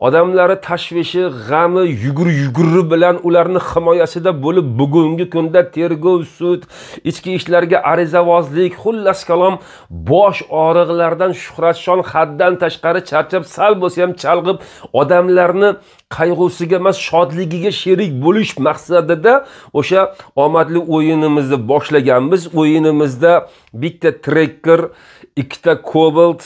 odamlari tashvishi, g'ami, yuguri bilan ularni himoyasida bo'lib bugungi kunda tergov, sud, ichki ishlarga arizavozlik, xullas kalom bosh og'riqlardan Shuhratshon haddan tashqari charchab, sal bo'lsa ham chalg'ib odamlarni qayg'usiga emas shodligiga sherik bo'lish maqsadida o'sha omadli o'yinimizni boshlaganmiz. O'yinimizda bitta Tracker, ikkita Cobalt,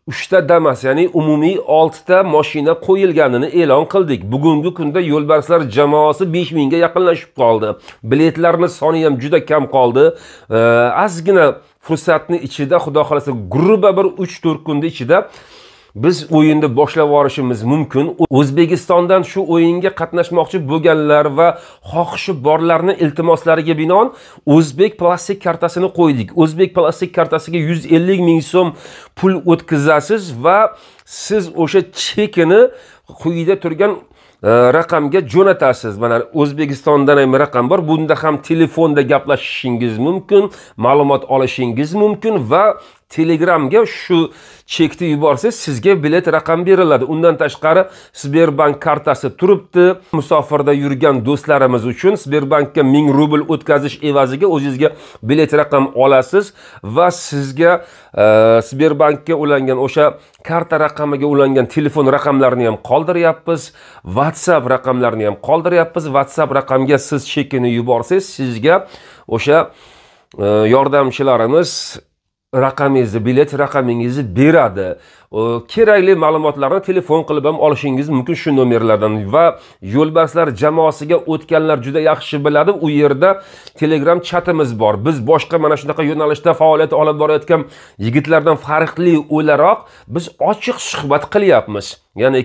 3 ta Damas, ya'ni umumiy 6 ta mashina qo'yilganini e'lon qildik. Bugungi kunda yo'lbarslar jamoasi 5000 ga yaqinlashib qoldi. Biletlarning soni ham juda kam qoldi. Ozgina fursatni ichida, xudo xolasa, gruba bir 3-4 kunda ichida biz o'yinni boshlab yuborishimiz mumkin. O'zbekistondan shu o'yinga qatnashmoqchi bo'lganlar va xohishi borlarning iltimoslariga binoan o'zbek plastik kartasini qo'ydik. O'zbek plastik kartasiga 150 ming so'm pul o'tkazasiz va siz o'sha chekini quyida turgan raqamga jo'natasiz. Mana O'zbekistondan ham raqam bor. Bunda ham telefonda gaplashishingiz mumkin, ma'lumot olishingiz mumkin va Telegramga shu chekni yuborsangiz sizga bilet raqam beriladi. Undan tashqari Sberbank kartasi turibdi. Musofirda yurgan do'stlarimiz uchun Sberbankka 1000 rubl o'tkazish evaziga o'zingizga bilet raqam olasiz va sizga Sberbankka ulangan o'sha karta raqamiga ulangan telefon raqamlarini ham qoldiryapmiz. WhatsApp raqamlarini ham qoldiryapmiz. WhatsApp raqamga siz chekini yuborsangiz sizga o'sha yordamchilarimiz raqamingizni, bilet raqamingizni beradi. Kerakli ma'lumotlarni telefon qilib ham olishingiz mumkin shu nomerlardan va yo'lbarslar jamoasiga o'tganlar juda yaxshi biladi. U yerda Telegram chatimiz bor. Biz boshqa mana shunaqa yo'nalishda faoliyat olib borayotgan yigitlardan farqli o'laroq biz ochiq suhbat qilyapmiz. Ya'ni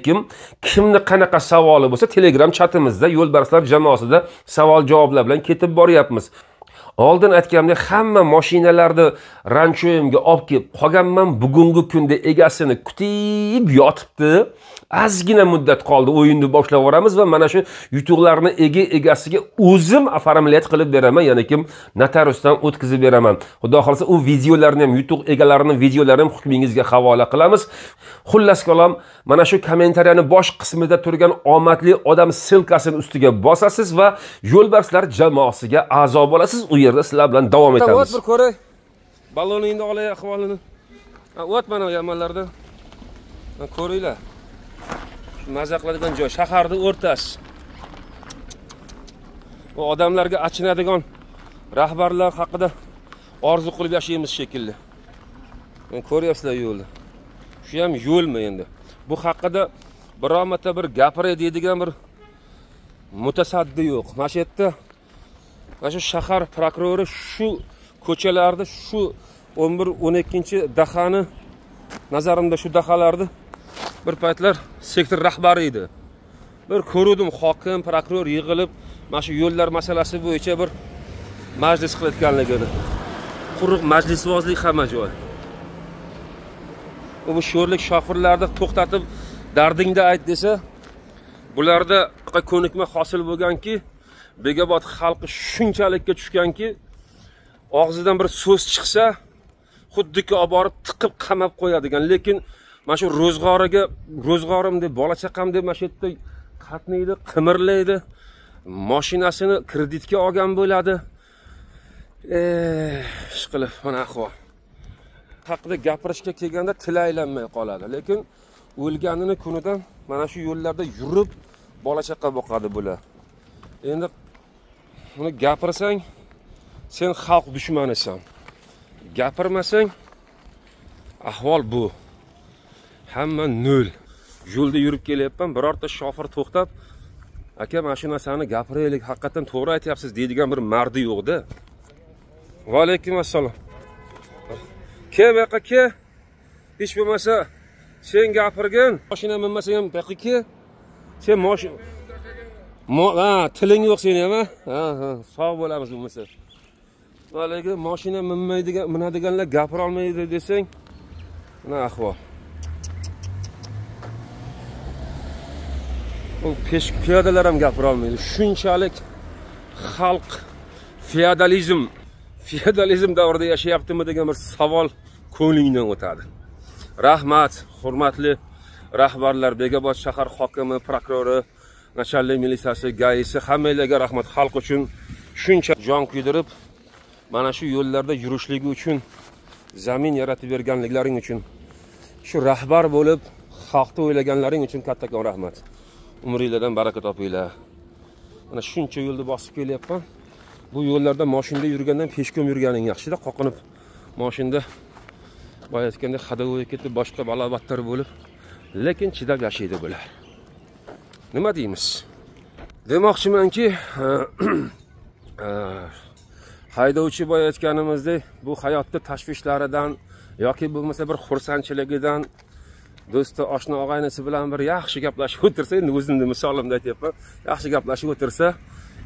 kimni qanaqa savoli bo'lsa Telegram chatimizda yo'lbarslar jamoasida savol-javoblar bilan ketib boryapmiz. Oldin aytganimdek hamma mashinalarni ranchoyimga olib kelib qolganman. Bugungi kunda egasini kutib yotibdi. Ozgina muddat qoldi, o'yinni boshlab yuboramiz va mana shu yutuqlarni egasiga o'zim oformlayat qilib beraman, ya'ni notariusdan o'tkazib beraman. Xudo xolsa u videolarni ham, yutuq egalarining videolarini ham hukmingizga havola qilamiz. Xullas kalom, mana shu kommentariyani bosh qismida turgan omadli odam silkasini ustiga bosasiz va yo'lbarslar jamoasiga a'zo bo'lasiz. U yerda sizlar bilan davom etamiz. O't bir ko'ray. Balloningni olay ahvolini. O't mana yamanlarda. Ko'ringlar. Maza qiladigan joy, shaharning o'rtasi. Bu odamlarga achinadigan rahbarlar haqida orzu qilib yashaymiz shekilli. Ko'ryapsizlar yo'lni. Shu ham yo'lmi endi? Bu haqida biror marta bir gapiray deydigan bir mutasaddi yo'q. Mana shu yerda mana shu shahar prokurori shu ko'chalarda shu 11-12-dahani nazarimda shu dahalarni bir paytlar sektor rahbari edi. Bir ko'rdim hokim, prokuror yig'ilib mana shu yo'llar masalasi bo'yicha bir majlis qilayotganligini. Quruq majlisvozlik hamma joy. Bu sho'rlik shofirlarni to'xtatib dardingni ayt desa, bularda ko'nikma hosil bo'lganki, Begobod xalqi shunchalikka tushganki, og'zidan bir so'z chiqsa, xuddiki olib borib tiqib qamab qo'yadigan. Lekin mana shu ro'zg'orim deb, bola chaqam deb mana shu yerda qatnaydi, qimirlaydi. Mashinasini kreditga olgan bo'ladi. Ishqilib, mana ahvol. Haqida gapirishga kelganda til aylanmay qoladi. Lekin o'lganini kunidan mana shu yo'llarda yurib bola chaqa boqadi bular. Endi buni gapirsang, sen xalq dushmanisan. Gapirmasang, ahvol bu. Hamma nol. Yo'lda yurib kelyapman, birorta shofir to'xtab, aka mana shu narsani gapiraylik, haqiqatan to'g'ri aytyapsiz deydigan bir mardi yo'qda. Va alaykum assalom. Ke baqa ke. Hech bo'lmasa sen gapirgin, mashina minmasang ham baqa ke. Sen tiling yo'q sen ham, sog' bo'lamiz bo'lmasa. Va alaykum mashina minadiganlar gapira olmaydi desang, mana ahvol. O piyodalar ham gapira olmaydi. Shunchalik xalq feodalizm davrida yashayaptimi degan bir savol ko'nglingdan o'tadi. Rahmat, hurmatli rahbarlar, Bekobod shahar hokimi, prokurori, nachalnik militsiyasi, gaisi, hammanglarga rahmat. Xalq uchun shuncha jon kuydirib, mana shu yo'llarda yurishligi uchun, zamin yaratib berganliklaring uchun, shu rahbar bo'lib, xalqni o'ylaganlaring uchun kattakon rahmat. Umringlardan baraka topinglar. Mana shuncha yo'lni bosib kelyapman. Bu yo'llarda mashinada yurgandan peshkom yurganing yaxshida, qoqinib mashinada bo'layotganda xadavoy ketib, boshqa balobatlar bo'lib, lekin chidab yashaydi bular. Nima deymiz? Demoqchimanki, haydovchi bo'layotganimizdek bu hayotda tashvishlaridan yoki bo'lmasa bir xursandchiligidan do'sti, oshna og'aynisi bilan bir yaxshi gaplashib o'tirsa, endi o'zimni misolimda aytyapman, yaxshi gaplashib o'tirsa,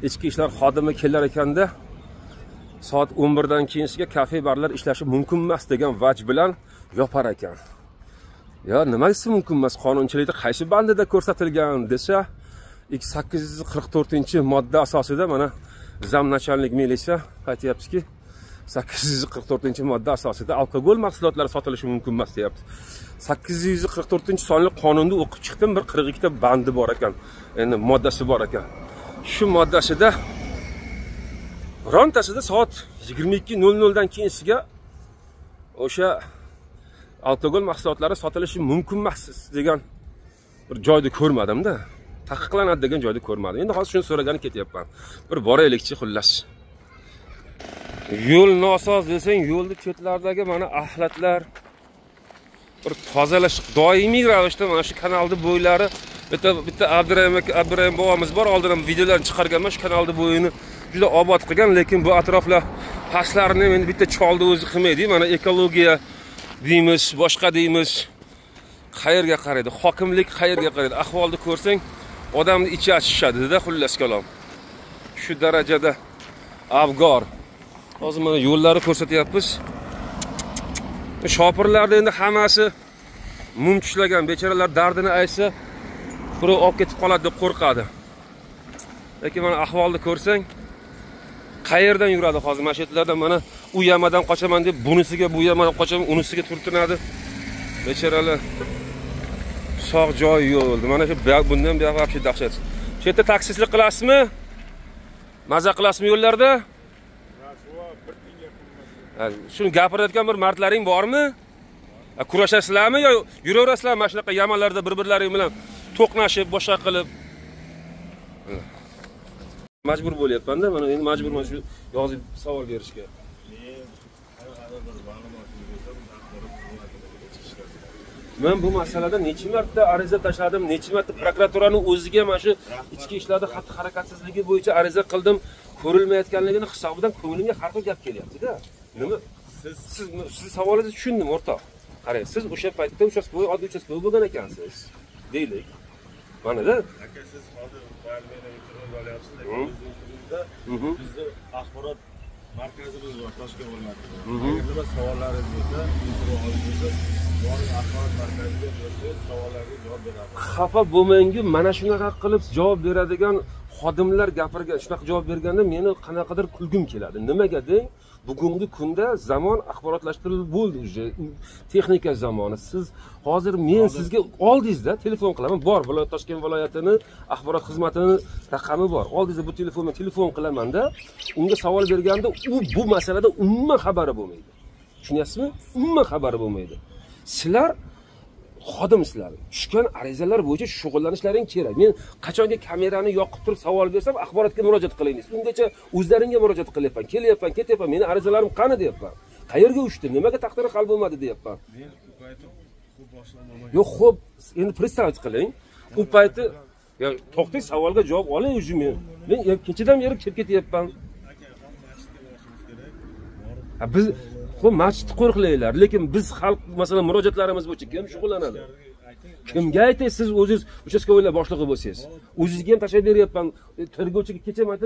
ichki ishlar xodimi kelar ekanda soat 11 dan keyinsiga kafe barlar ishlashi mumkin emas degan vaj bilan yopar ekan. Ya nimasi mumkin emas? Qonunchilikda qaysi bandida ko'rsatilgan desa, 844-modda asosida mana zam nachalnik militsiya aytayaptiki, 844-modda asosida alkogol mahsulotlari sotilishi mumkin emas deyapti. 844-sonli qonunda o'qib chiqdim, bir 42 ta bandi bor ekan. Endi moddasi bor ekan. Shu moddasida birontasida soat 22:00 dan keyinsiga o'sha alkogol mahsulotlari sotilishi mumkin emas degan bir joyda ko'rmadim-da. Taqiqlanadi degan joyda ko'rmadim. Endi hozir shuni so'ragani ketyapman. Bir boraylikchi xullas. Yo'l nosoz desang, yo'lni chetlaridagi mana axlatlar bir tozalash doimiy ravishda mana shu kanalda bo'ylari bitta Abdurahim bobomiz bor, oldin videolarni chiqarganman, shu kanalda bo'yini juda obod qilgan, lekin bu atroflar paslarini endi bitta cholda o'zi qilmaydi. Mana ekologiya deymiz, boshqa deymiz. Qayerga qaraydi? Hokimlik qayerga qaraydi? Ahvolni ko'rsang, odamni ichi achishadi-da, xullas kalom. Shu darajada avgor. Hozir mana yo'llarni ko'rsatyapmiz. Shopirlarda endi hammasi mum tushlagan, bechoralar dardini aytsa, birov olib ketib qoladi deb qo'rqadi. Lekin mana ahvolni ko'rsang, qayerdan yuradi hozir mashinlardan mana u yamadan qochaman deb bunisiga, bu yamadan qochaman unisiga turtinadi. Bechoralar sog' joy yo'q. Mana shu bundan buyoq vobshe dahshat. Shu yerda taksistlik qilasizmi? Maza qilasizmi yo'llarda? Shuni gapirayotgan bir mardlaring bormi? Kurashasizlarmi yo yuraverasizlarmi mana shunaqa yamanlarda bir-birlaring bilan to'qnashib, boshqa qilib? Majbur bo'lyapman-da, mana endi majburman shu yozib savol berishga. Men bu masalada necha marta ariza tashladim, necha marta prokuraturaning o'ziga mana shu ichki ishlarda xatti-harakatsizligi bo'yicha ariza qildim, ko'rilmayotganligini hisobidan ko'nglimga har xil gap kelyapti-da. Nima? Siz savolingizni tushundim, o'rtoq. Qarang, siz o'sha paytda uchastkavoy, oddiy uchastkavoy bo'lgan ekansiz. Deylik. Mana-da. Aka, siz hozir meni intervyu olyapsiz, lekin bizni axborot markazimiz bor, Toshkent viloyatida. Agar savollaringiz bo'lsa, intervyu olsangiz, bor axborot markaziga bersangiz, savollarga javob beramiz. Xafa bo'lmang-ku, mana shunaqa qilib javob beradigan xodimlar gapirgan, shunaqa javob berganda meni qanaqadir kulgim keladi. Nimaga deng? Bugungi kunda zamon axborotlashtirilib bo'ldi uje. Texnika zamoni. Siz hozir men sizga oldingizda telefon qilaman. Bor, viloyat Toshkent viloyatini axborot xizmatining raqami bor. Oldingizda bu telefonga telefon qilaman-da, unga savol berganda u bu masalada umuman xabari bo'lmaydi. Tushunyapsizmi? Umuman xabari bo'lmaydi. Sizlar xodimsizlar. Tushgan arizalar bo'yicha shug'ullanishlaring kerak. Men qachonga kamerani yoqib turib savol bersam, axborotga murojaat qilaysiz. Ungacha o'zlaringga murojaat qilyapman. Kelyapman, ketyapman. Meni arizalarim qani deyapman. Qayerga uchdi? Nimaga taqdiri hal bo'lmadi deyapman. Men u payti xo'p boshlanmagan. Yo'q, xo'p, endi представить qiling. U payti yo to'xtang, savolga javob oling o'zi men. Men kechadan beri kelib ketyapman. Aka, ham masjidga borishimiz kerak. Biz xo'p, masjidni qo'riqlaylar, lekin biz xalq masalan murojaatlarimiz bo'yicha kim shug'ullanadi? Kimga aytay, siz o'zingiz uchastkovoylar boshlig'i bo'lsangiz? O'zingizga ham tashlab beryapman. Tergovchiga kecha men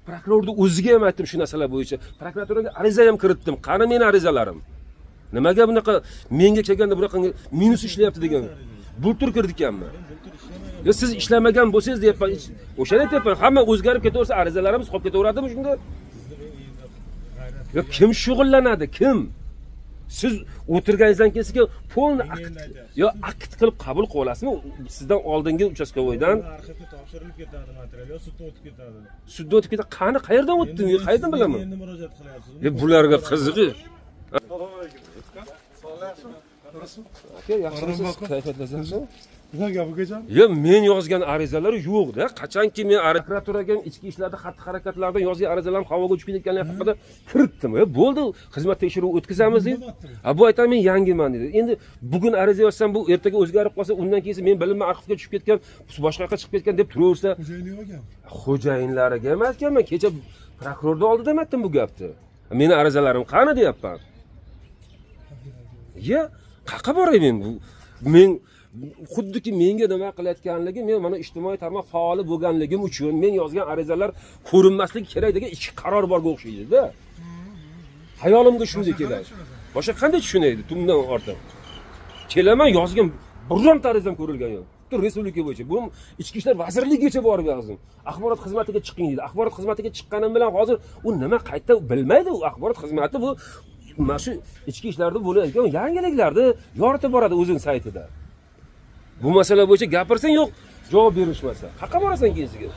prokurorning o'ziga ham aytdim shu narsalar bo'yicha. Prokuraturaga ariza ham kiritdim. Qani meni arizalarim? Nimaga bunaqa menga kelganda bunaqa minus ishlayapti degan. Bultur kirdik ekanmi? Bultur ishlamayapti. Yo siz ishlamagan bo'lsangiz deyapman. O'shani aytyapman. Hamma o'zgarib ketaversa, arizalarimiz qolib ketaveradimi shunda? Yo kim shug'ullanadi? Kim? Siz o'tirganingizdan keyin polni akt qilib qabul qilib olasizmi? Sizdan oldingi uchastkovoydan arxivga topshirilib ketadi material, yo sudda o'tib ketadi. Sudda o'tib ketadi. Qani qayerdan o'tdi? Qayerdan bilaman? Endi murojaat qilyapsiz. Bularga qizig'i. Aka, yaxshimisiz? Kayfiyatlasangiz? Nima gapi kecha? Yo, men yozgan arizalar yo'q-da. Qachonki men prokuraturaga ichki ishlarda xatti-harakatlardan yozgan arizalarni havoga uchib ketganligi haqida kiritdim. Bo'ldi, xizmat tekshiruvi o'tkazamiz deb. Bu aytaman men yangiman dedi. Endi bugun ariza yozsam bu ertaga o'zgarib qolsa, undan keyin men bilinma arxivga tushib ketgan, boshqa yoqqa chiqib ketgan deb turaversa, xo'jayinlariga emas ekanman. Kecha prokurorning oldida aytdim bu gapni. Meni arizalarim qani deyapman. Ya, qayerga boray men bu? Men xuddiki menga nima qilayotganligi, men mana ijtimoiy tarmoq faoli bo'lganligim uchun men yozgan arizalar ko'rinmasligi kerak degan ichki qaror borga o'xshaydi-da. Hayolimga shunday keladi. Boshqa qanday tushunaydi tundan ortiq? Kelaman yozgan bironta arizam ko'rilgan yo'q. Butun respublika bo'yicha. Bu ichki ishlar vazirligigacha borib yozdim. Axborot xizmatiga chiqing dedi. Axborot xizmatiga chiqqanim bilan hozir u nima qayta bilmaydi u axborot xizmati bu mana shu ichki ishlarda bo'layotgan yangiliklarni yoritib boradi o'zining saytida. Bu masala bo'yicha gapirsang yo'q, javob berishmasa. Qayerga borasan keyinsiga?